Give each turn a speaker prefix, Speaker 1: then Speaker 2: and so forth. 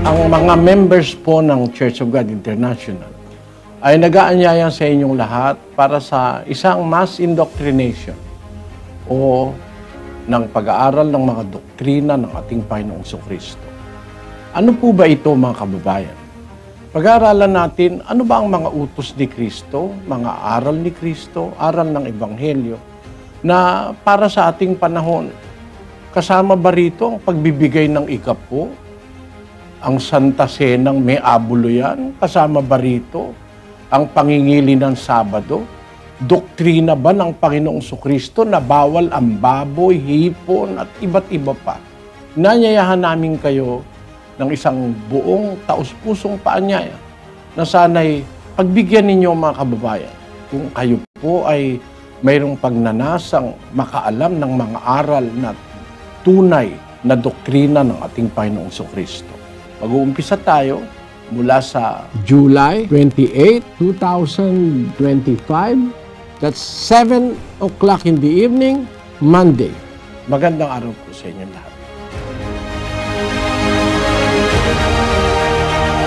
Speaker 1: Ang mga members po ng Church of God International ay nag-aanyaya sa inyong lahat para sa isang mass indoctrination o ng pag-aaral ng mga doktrina ng ating Panginoong Jesucristo. Ano po ba ito, mga kababayan? Pag-aaralan natin ano ba ang mga utos ni Kristo, mga aral ni Kristo, aral ng Ebanghelyo na para sa ating panahon. Kasama ba rito ang pagbibigay ng ikapo? Ang Santa Senang may abulo yan? Kasama ba rito ang pangingili ng Sabado? Doktrina ba ng Panginoong Jesucristo na bawal ang baboy, hipon at iba't iba pa? Nanyayahan namin kayo ng isang buong taus-pusong paanyaya na sana'y pagbigyan ninyo mga kababayan kung kayo po ay mayroong pagnanasang makaalam ng mga aral na tunay na doktrina ng ating Panginoong Jesucristo. Mag-uumpisa tayo mula sa July 28, 2025. That's 7 o'clock in the evening, Monday. Magandang araw po sa inyo lahat.